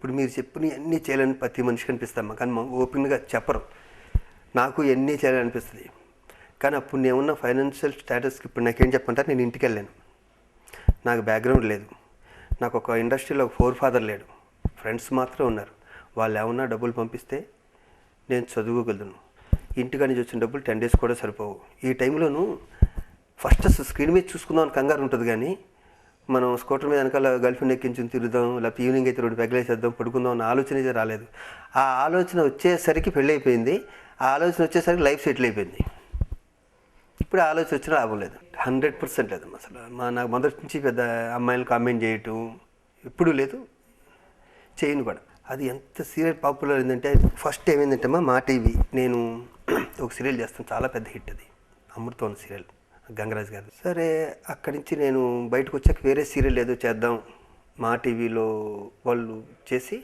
ఇప్పుడు మీరు చెప్పిన అన్నీ చేయాలని ప్రతి మనిషికి అనిపిస్తామ్మా, కానీ ఓపెన్గా చెప్పరు. నాకు ఎన్ని చేయాలనిపిస్తుంది, కానీ అప్పుడు నేను ఉన్న ఫైనాన్షియల్ స్టేటస్కి ఇప్పుడు నాకేం చెప్పంటారు, నేను ఇంటికి వెళ్ళాను, నాకు బ్యాక్గ్రౌండ్ లేదు, నాకు ఒక ఇండస్ట్రీలో ఒక ఫోర్ ఫాదర్ లేడు, ఫ్రెండ్స్ మాత్రం ఉన్నారు. వాళ్ళు ఏమన్నా డబ్బులు పంపిస్తే నేను చదువుకోగలను. ఇంటికాడ నుంచి వచ్చిన డబ్బులు 10 days కూడా సరిపోవు. ఈ టైంలోనూ ఫస్ట్ స్క్రీన్ మీద చూసుకుందాం అని కంగారు ఉంటుంది, కానీ మనం స్కూటర్ మీద వెనకాల గర్ల్ ఫ్రెండ్ ఎక్కించుని తిరుగుదాం, లేకపోతే ఈవినింగ్ అయితే 2 పెగ్గలేసేద్దాం పడుకుందాం అన్న ఆలోచన అయితే రాలేదు. ఆ ఆలోచన వచ్చేసరికి పెళ్ళి అయిపోయింది, ఆ ఆలోచన వచ్చేసరికి లైఫ్ సెటిల్ అయిపోయింది. ఇప్పుడు ఆలోచన వచ్చినా లాభం లేదు, 100% లేదు అసలు. నాకు మొదటి నుంచి పెద్ద అమ్మాయిలు కామెంట్ చేయటం ఎప్పుడూ లేదు, చేయను కూడా. అది ఎంత సీరియల్ పాపులర్ అయిందంటే, ఫస్ట్ ఏమైందంటే మా టీవీ నేను ఒక సీరియల్ చేస్తాను, చాలా పెద్ద హిట్ అది, అమృతం సీరియల్, గంగరాజ్ గారు. సరే అక్కడి నుంచి నేను బయటకు వచ్చాక వేరే సీరియల్ ఏదో చేద్దాం మా టీవీలో వాళ్ళు చేసి,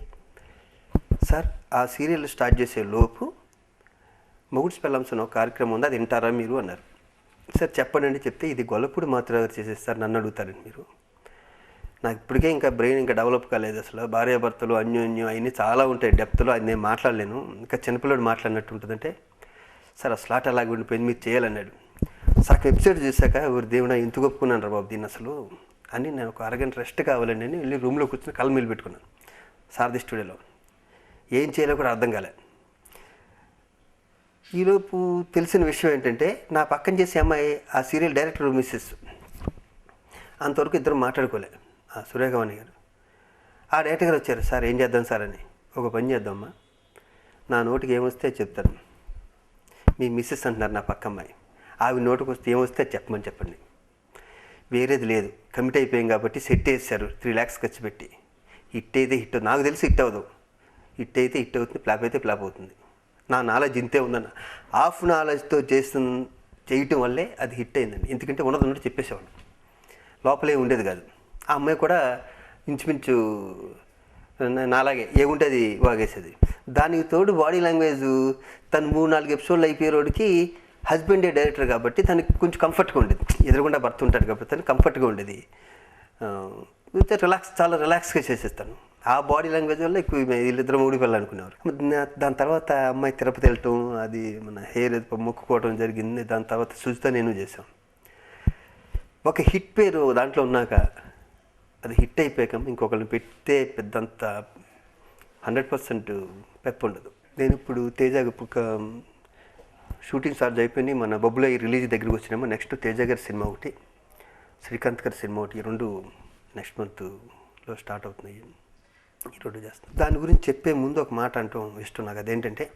సార్ ఆ సీరియల్ స్టార్ట్ చేసే లోపు మొగుడ్స్ పెళ్ళాంస్ ఒక కార్యక్రమం ఉంది, అది వింటారా మీరు అన్నారు. సార్ చెప్పండి అని చెప్తే, ఇది గొల్లపూడి మాత్రం చేసేస్తారు, నన్ను అడుగుతారండి మీరు. నాకు ఇప్పటికే ఇంకా బ్రెయిన్ ఇంకా డెవలప్ కాలేదు అసలు. భార్యాభర్తలు అన్యోన్యం అవన్నీ చాలా ఉంటాయి డెప్త్లో, అది నేను మాట్లాడలేను, ఇంకా చిన్నపిల్లడు మాట్లాడినట్టు ఉంటుందంటే, సార్ ఆ స్లాట్ అలాగే ఉండిపోయింది, మీరు చేయాలన్నాడు. సగం ఎపిసోడ్ చూశాక ఊరి దేవుడా ఇంత ఒప్పుకున్నాను రా బాబు దీన్ని అసలు అని, నేను ఒక అరగంట రెస్ట్ కావాలండి అని వెళ్ళి రూమ్లో కూర్చొని కళ్ళు మీలు పెట్టుకున్నాను సారథి స్టూడియోలో. ఏం చేయాలో కూడా అర్థం కాలే. ఈలోపు తెలిసిన విషయం ఏంటంటే, నా పక్కన చేసే అమ్మాయి ఆ సీరియల్ డైరెక్టర్ మిస్సెస్. అంతవరకు ఇద్దరు మాట్లాడుకోలే. సురేఖవాణి గారు ఆ డైరెక్టర్ గారు వచ్చారు, సార్ ఏం చేద్దాం సార్ అని. ఒక పని చేద్దామా, నా నోటికి ఏమొస్తే చెప్తాను, మీ మిస్సెస్ అంటున్నారు నా పక్క అమ్మాయి, ఆవి నోటికి వస్తే ఏమొస్తే చెప్పమని చెప్పండి, వేరేది లేదు, కమిట్ అయిపోయాం కాబట్టి సెట్ వేసారు 3 lakhs ఖర్చు పెట్టి. హిట్ అయితే హిట్, నాకు తెలిసి హిట్ అవ్వదు, హిట్ అయితే హిట్ అవుతుంది, ఫ్లాప్ అయితే ఫ్లాప్ అవుతుంది. నా నాలెడ్జ్ ఇంతే ఉందన్న, హాఫ్ నాలెడ్జ్తో చేయటం వల్లే అది హిట్ అయిందండి. ఎందుకంటే ఉన్నది చెప్పేసేవాడు, లోపలే ఉండేది కాదు. ఆ అమ్మాయి కూడా ఇంచుమించు నాలాగే ఏముంటే అది వాగేసేది. దానికి తోడు బాడీ లాంగ్వేజ్, తను 3-4 ఎపిసోడ్లు అయిపోయేవాడికి హస్బెండే డైరెక్టర్ కాబట్టి తనకి కొంచెం కంఫర్ట్గా ఉండేది, ఎదురుగుండా భర్త ఉంటాడు కాబట్టి తనకి కంఫర్ట్గా ఉండేది. చాలా రిలాక్స్గా చేసేస్తాను. ఆ బాడీ లాంగ్వేజ్ వల్ల ఎక్కువ వీళ్ళిద్దరు మూడు అనుకునేవారు. దాని తర్వాత అమ్మాయి తిరుపతి వెళ్ళటం, అది మన హెయిర్ మొక్కుకోవడం జరిగింది. దాని తర్వాత సుజిత నేను చేసాం. ఒక హిట్ పేరు దాంట్లో ఉన్నాక అది హిట్ అయిపోయాక ఇంకొకరిని పెడితే పెద్దంత 100% పెప్ప ఉండదు. నేను ఇప్పుడు తేజ షూటింగ్ చార్జ్ అయిపోయింది, మన బొబ్బులో రిలీజ్ దగ్గరికి వచ్చినామో. నెక్స్ట్ తేజ గారి సినిమా ఒకటి, శ్రీకాంత్ గారి సినిమా ఒకటి, 2 నెక్స్ట్ మంత్లో స్టార్ట్ అవుతున్నాయి. ఈ 2 చేస్తాను. దాని గురించి చెప్పే ముందు ఒక మాట అంటూ ఇష్టం నాకు. అదేంటంటే,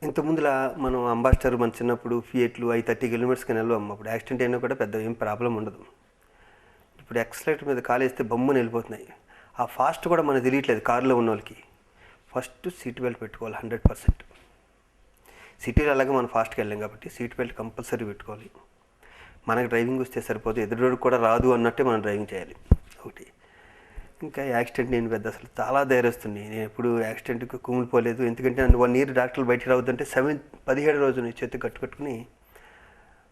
ఇంతకుముందులా మనం అంబాసిడర్ మన చిన్నప్పుడు ఫియట్లు 30 kilometers వెళ్ళాం. అప్పుడు యాక్సిడెంట్ అయినా కూడా పెద్ద ఏం ప్రాబ్లం ఉండదు. ఇప్పుడు ఎక్సలేటర్ మీద కాలేస్తే బొమ్మని వెళ్ళిపోతున్నాయి. ఆ ఫాస్ట్ కూడా మనకు తెలియట్లేదు. కారులో ఉన్న వాళ్ళకి ఫస్ట్ సీట్ బెల్ట్ పెట్టుకోవాలి 100%. సిటీలో అలాగే మనం ఫాస్ట్గా వెళ్ళాం కాబట్టి సీట్ బెల్ట్ కంపల్సరీ పెట్టుకోవాలి. మనకు డ్రైవింగ్ వస్తే సరిపోదు, ఎదురుడు కూడా రాదు అన్నట్టే మనం డ్రైవింగ్ చేయాలి ఒకటి. ఇంకా యాక్సిడెంట్ నేను పెద్ద అసలు చాలా ధైర్యస్తుంది. నేను ఎప్పుడు యాక్సిడెంట్కి కుమిలిపోలేదు. ఎందుకంటే నన్ను 1 year డాక్టర్లు బయటికి రావద్దంటే 17 రోజులు చేతి కట్టుకుని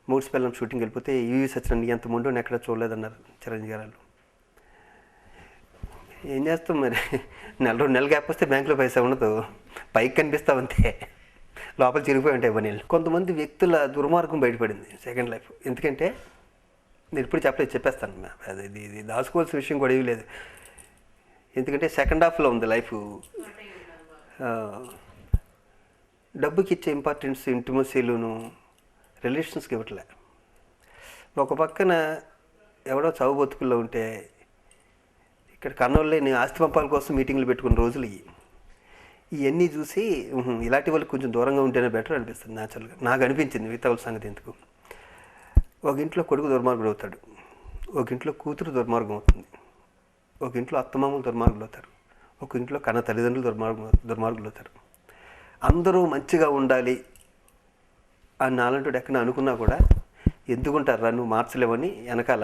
మూడ్స్ పిల్లలు షూటింగ్ వెళ్ళిపోతే ఈవి సచిన్ ఎంత ముందు ఎక్కడ చూడలేదన్నారు చిరంజీవి గారు. ఏం చేస్తాం మరి, 2 నెలలు గ్యాప్ వస్తే బ్యాంకులో పైసా ఉండదు, పైకి కనిపిస్తామంతే, లోపల చిరిగిపోయి ఉంటాయి పనీళ్ళు. కొంతమంది వ్యక్తుల దుర్మార్గం బయటపడింది సెకండ్ లైఫ్. ఎందుకంటే నేను ఇప్పుడు చెప్పేస్తాను, అది ఇది దాచుకోవాల్సిన విషయం కూడా ఏమీ లేదు. ఎందుకంటే సెకండ్ హాఫ్లో ఉంది లైఫ్. డబ్బుకి ఇచ్చే ఇంపార్టెన్స్ ఇంటిమసీలును రిలేషన్స్కి ఇవ్వట్లే. ఒక పక్కన ఎవడో చావు బతుకుల్లో ఉంటే ఇక్కడ కన్నోళ్ళే నేను ఆస్తి పంపాల కోసం మీటింగ్లు పెట్టుకున్న రోజులు ఇవన్నీ చూసి ఇలాంటి వాళ్ళకి కొంచెం దూరంగా ఉంటేనే బెటర్ అనిపిస్తుంది. న్యాచురల్గా నాకు అనిపించింది. మిగతా వాళ్ళ సంగతి ఎందుకు. ఒక ఇంట్లో కొడుకు దుర్మార్గుడు అవుతాడు, ఒక ఇంట్లో కూతురు దుర్మార్గం అవుతుంది, ఒక ఇంట్లో అత్తమామలు దుర్మార్గులు అవుతారు, ఒక ఇంట్లో కన్న తల్లిదండ్రులు దుర్మార్గులు అవుతారు. అందరూ మంచిగా ఉండాలి అని నాలంటూ ఎక్కడ అనుకున్నా కూడా ఎందుకుంటారు రా నువ్వు మార్చలేవని వెనకాల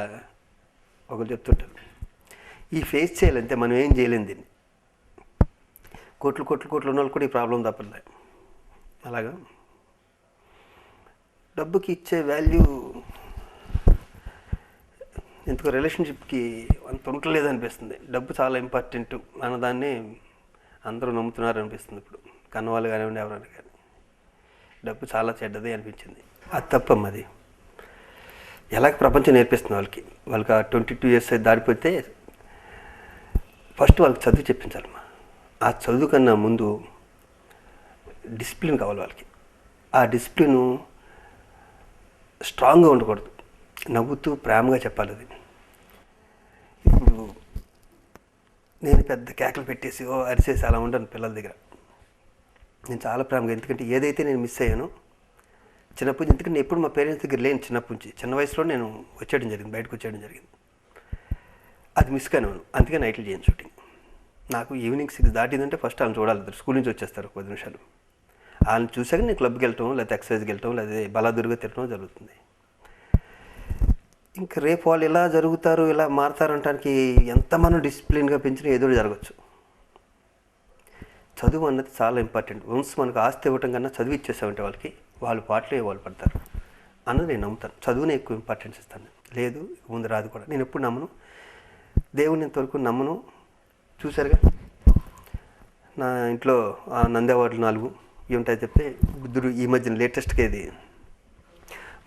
ఒకరు చెప్తుంటారు. ఈ ఫేస్ చేయాలంటే మనం ఏం చేయలేం. దీన్ని కోట్లు ఉన్న వాళ్ళు కూడా ఈ ప్రాబ్లం తప్పలే. అలాగా డబ్బుకి ఇచ్చే వాల్యూ ఎందుకో రిలేషన్షిప్కి అంత ఉండలేదు అనిపిస్తుంది. డబ్బు చాలా ఇంపార్టెంట్ అన్నదాన్ని అందరూ నమ్ముతున్నారు అనిపిస్తుంది ఇప్పుడు. కన్నవాళ్ళు కానివ్వండి, ఎవరైనా కానీ డబ్బు చాలా చెడ్డది అనిపించింది. అది తప్పమ్మ. అది ఎలాగ ప్రపంచం నేర్పిస్తుంది వాళ్ళకి ఆ 22 years దాటిపోతే ఫస్ట్ వాళ్ళకి చదువు చెప్పించాలమ్మా. ఆ చదువు కన్నా ముందు డిసిప్లిన్ కావాలి వాళ్ళకి. ఆ డిసిప్లిను స్ట్రాంగ్గా ఉండకూడదు, నవ్వుతూ ప్రేమగా చెప్పాలి. అది ఇప్పుడు నేను పెద్ద కేకలు పెట్టేసి అరిసేసి అలా ఉండను పిల్లల దగ్గర. నేను చాలా ప్రేమగా, ఎందుకంటే ఏదైతే నేను మిస్ అయ్యానో చిన్నప్పటి నుంచి, ఎందుకంటే ఎప్పుడు మా పేరెంట్స్ దగ్గర లేని చిన్నప్పటి నుంచి, చిన్న వయసులో నేను వచ్చేయడం జరిగింది, బయటకు వచ్చేయడం జరిగింది. అది మిస్ కానివ్వను, అందుకే నైట్లు చేయను షూటింగ్. నాకు ఈవినింగ్ 6 దాటిందంటే ఫస్ట్ వాళ్ళని చూడాలి. స్కూల్ నుంచి వచ్చేస్తారు 10 నిమిషాలు. వాళ్ళని చూసాక నేను క్లబ్కి వెళ్ళటం, లేకపోతే ఎక్సర్సైజ్కి వెళ్ళటం, లేదా బలాదురుగా తిరగడం జరుగుతుంది. ఇంకా రేపు వాళ్ళు ఇలా జరుగుతారు, ఇలా మారుతారు అనడానికి ఎంత మనం డిసిప్లిన్గా పెంచినా ఏదో జరగచ్చు. చదువు అన్నది చాలా ఇంపార్టెంట్. వన్స్ మనకు ఆస్తి ఇవ్వటం కన్నా చదువు ఇచ్చేసామంటే వాళ్ళకి, వాళ్ళ పాటలే వాళ్ళు పడతారు అన్నది నేను నమ్ముతాను. చదువునే ఎక్కువ ఇంపార్టెన్స్ ఇస్తాను. లేదు ముందు రాదు కూడా. నేను ఎప్పుడు నమ్మను, దేవుడిని ఇంతవరకు నమ్మను. చూసారుగా నా ఇంట్లో నంది అవార్డులు 4 ఇవి ఉంటాయి చెప్తే, బుద్ధుడు ఈ మధ్యన లేటెస్ట్గా ఇది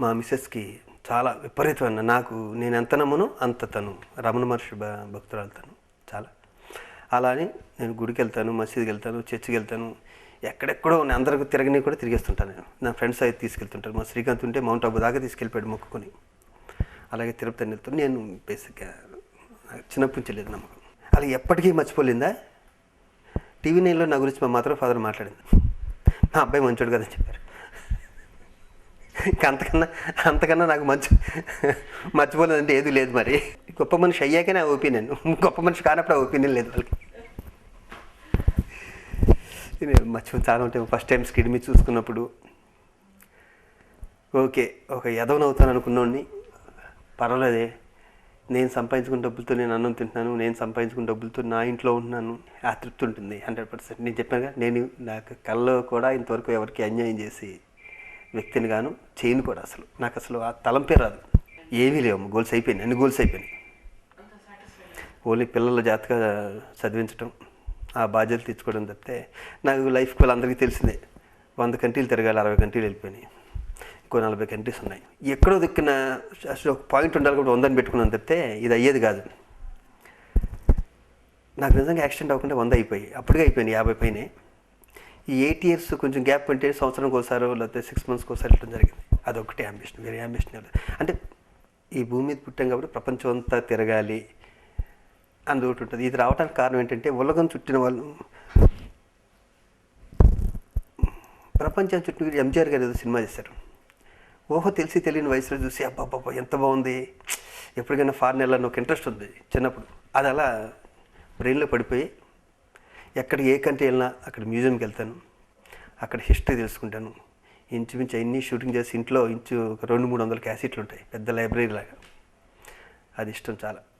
మా మిస్సెస్కి చాలా విపరీతమైన, నాకు నేను ఎంత నమ్మను అంత తను రమణ మహర్షి భక్తురాలు తను చాలా. అలా అని నేను గుడికి వెళ్తాను, మసీదుకి వెళ్తాను, చర్చికి వెళ్తాను, ఎక్కడెక్కడో నేను అందరికి తిరగని కూడా తిరిగేస్తుంటాను. నేను నా ఫ్రెండ్స్ అయితే తీసుకెళ్తుంటాను. మా శ్రీకాంత్ ఉంటే మౌంట్ అబు దాకా తీసుకెళ్ళిపోయాడు మొక్కుకొని. అలాగే తిరుపతి వెళ్తాను. నేను బేసిక్గా చిన్నప్పటి నుంచి లేదు నమ్మకం. అలా ఎప్పటికీ మర్చిపోలేదా. టీవీ 9లో నా గురించి మా మాత్రం ఫాదర్ మాట్లాడింది, మా అబ్బాయి మంచోడు కదని చెప్పారు. ఇంకా అంతకన్నా నాకు మర్చిపోలేదంటే ఏది లేదు. మరి గొప్ప మనిషి అయ్యాకే నా ఒపీనియన్, గొప్ప మనిషి కానప్పుడు ఆ ఒపీనియన్ లేదు వాళ్ళకి. మర్చిపోయి చాలా ఉంటాయి. ఫస్ట్ టైం స్క్రీన్ మీద చూసుకున్నప్పుడు ఓకే, ఒక ఎదవనవుతాను అనుకున్నోడిని, పర్వాలేదే, నేను సంపాదించుకున్న డబ్బులతో నేను అన్నం తింటున్నాను, నేను సంపాదించుకున్న డబ్బులతో నా ఇంట్లో ఉంటున్నాను, ఆ తృప్తి ఉంటుంది 100%. నేను చెప్పానుగా, నేను నాకు కల్లో కూడా ఇంతవరకు ఎవరికి అన్యాయం చేసి వ్యక్తిని గాను చేయను కూడా. నాకు అసలు ఆ తలంపే రాదు. ఏమీ లేవు, గోల్స్ అయిపోయినాయి, అన్ని గోల్స్ అయిపోయినాయి. ఓన్లీ పిల్లల జాతగా చదివించడం, ఆ బాధ్యతలు తెచ్చుకోవడం తప్పితే నాకు లైఫ్కి వాళ్ళందరికీ తెలిసిందే. 100 కంట్రీలు తిరగాలి, 60 కంట్రీలు వెళ్ళిపోయినాయి, ఇంకో 40 కంట్రీస్ ఉన్నాయి. ఎక్కడో దిక్కున అసలు ఒక పాయింట్ ఉండాలి కూడా 100 పెట్టుకున్నాను తప్పితే ఇది అయ్యేది కాదు. నాకు నిజంగా యాక్సిడెంట్ అవ్వకుండా 100 అయిపోయి, అప్పటికే అయిపోయినాయి, 50 పైనే. ఈ 8 years కొంచెం గ్యాప్ అంటే సంవత్సరానికి ఒకసారి లేకపోతే 6 monthsకి ఒకసారి వెళ్ళడం జరిగింది. అదొకటే అంబిషన్, వేరే అంబిషన్ లేదు. అంటే ఈ భూమి మీద పుట్టాం కాబట్టి ప్రపంచం అంతా తిరగాలి అందుకటి ఉంటుంది. ఇది రావడానికి కారణం ఏంటంటే, ఉలగం చుట్టిన వాళ్ళు ప్రపంచం చుట్టూ. ఎంజిఆర్ గారు ఏదో సినిమా చేశారు, ఓహో తెలిసి తెలియని వయసులో చూసి అబ్బాబ్బా ఎంత బాగుంది, ఎప్పటికైనా ఫారెన్ వెళ్ళాలని ఒక ఇంట్రెస్ట్ ఉంది చిన్నప్పుడు. అది అలా బ్రెయిన్లో పడిపోయి ఎక్కడికి ఏ కంట్రీ వెళ్ళినా అక్కడ మ్యూజియంకి వెళ్తాను, అక్కడ హిస్టరీ తెలుసుకుంటాను. ఇంచుమించు అన్నీ షూటింగ్ చేసి ఇంట్లో ఒక 200-300 క్యాసెట్లు ఉంటాయి, పెద్ద లైబ్రరీ లాగా. అది ఇష్టం చాలా.